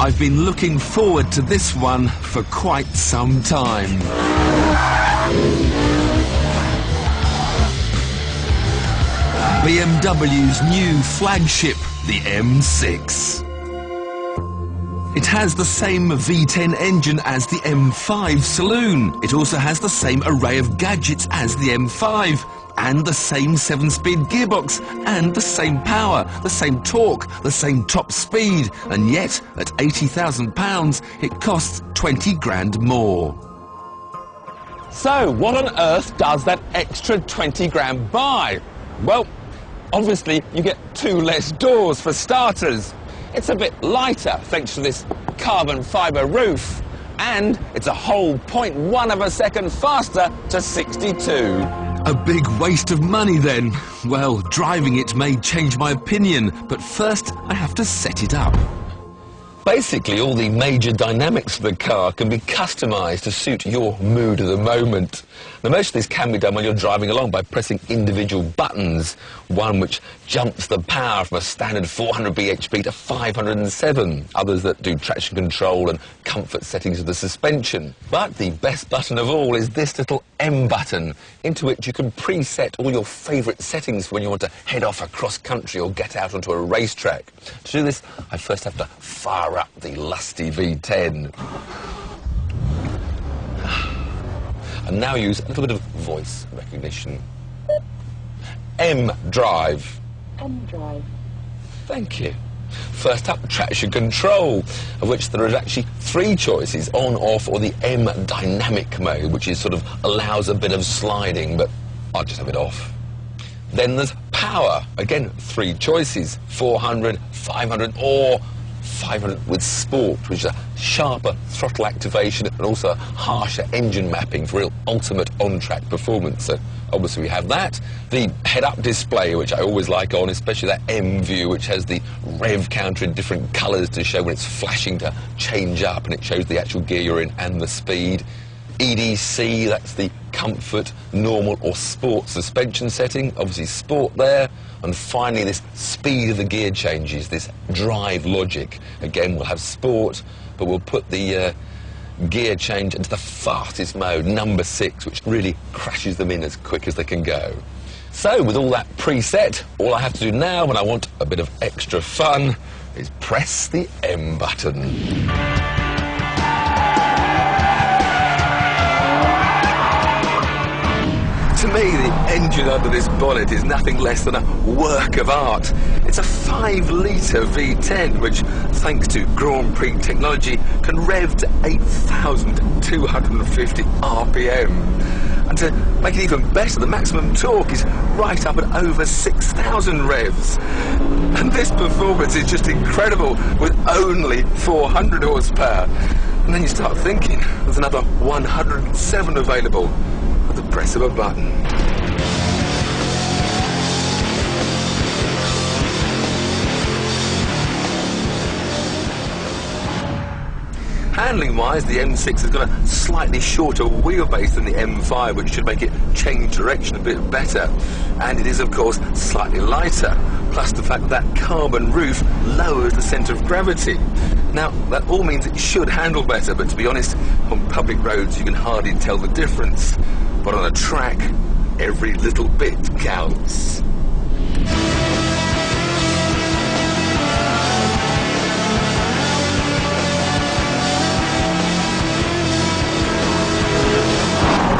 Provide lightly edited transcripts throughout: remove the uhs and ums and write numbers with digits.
I've been looking forward to this one for quite some time. BMW's new flagship, the M6. It has the same V10 engine as the M5 saloon. It also has the same array of gadgets as the M5, and the same 7-speed gearbox, and the same power, the same torque, the same top speed, and yet, at £80,000, it costs 20 grand more. So, what on earth does that extra 20 grand buy? Well, obviously, you get 2 less doors for starters. It's a bit lighter thanks to this carbon fibre roof, and it's a whole 0.1 of a second faster to 62. A big waste of money then. Well, driving it may change my opinion, but first I have to set it up. Basically, all the major dynamics of the car can be customised to suit your mood of the moment. Now, most of this can be done when you're driving along by pressing individual buttons, one which jumps the power from a standard 400 bhp to 507, others that do traction control and comfort settings of the suspension. But the best button of all is this little M button, into which you can preset all your favourite settings for when you want to head off across country or get out onto a racetrack. To do this, I first have to fire up the lusty V10. And now use a little bit of voice recognition. M drive. M drive. Thank you. First up, traction control, of which there are actually 3 choices, on, off, or the M dynamic mode, which is sort of allows a bit of sliding, but I'll just have it off. Then there's power. Again, 3 choices, 400, 500, or 500 with sport, which is a sharper throttle activation and also harsher engine mapping for real ultimate on-track performance. So obviously we have that. The head-up display, which I always like on, especially that M view, which has the rev counter in different colours to show when it's flashing to change up, and it shows the actual gear you're in and the speed. EDC, that's the comfort, normal or sport suspension setting, obviously sport there. And finally, this speed of the gear changes, this drive logic. Again, we'll have sport, but we'll put the gear change into the fastest mode, number 6, which really crashes them in as quick as they can go. So, with all that preset, all I have to do now, when I want a bit of extra fun, is press the M button. To me, the engine under this bonnet is nothing less than a work of art. It's a 5-litre V10, which, thanks to Grand Prix technology, can rev to 8,250 RPM. And to make it even better, the maximum torque is right up at over 6,000 revs. And this performance is just incredible, with only 400 horsepower. And then you start thinking, there's another 107 available at the press of a button. Handling-wise, the M6 has got a slightly shorter wheelbase than the M5, which should make it change direction a bit better. And it is, of course, slightly lighter, plus the fact that carbon roof lowers the centre of gravity. Now, that all means it should handle better, but to be honest, on public roads you can hardly tell the difference. But on a track, every little bit counts.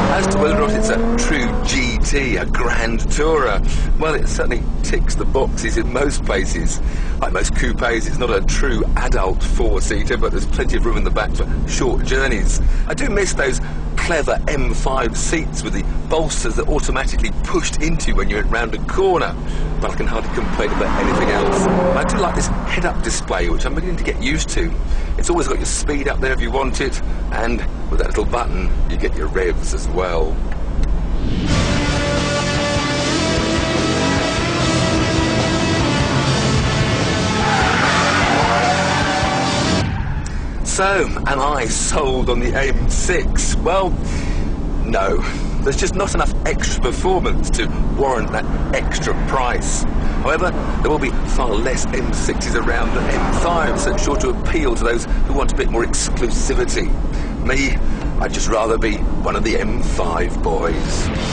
As to whether or not it's a true GT, a Grand Tourer, well, it certainly ticks the boxes in most places. Like most coupes, it's not a true adult 4-seater, but there's plenty of room in the back for short journeys. I do miss those clever M5 seats with the bolsters that automatically pushed into when you went round a corner, but I can hardly complain about anything else. I do like this head-up display, which I'm beginning to get used to. It's always got your speed up there if you want it, and with that little button you get your revs as well. So, am I sold on the M6? Well, no. There's just not enough extra performance to warrant that extra price. However, there will be far less M6s around than M5s, so it's sure to appeal to those who want a bit more exclusivity. Me, I'd just rather be one of the M5 boys.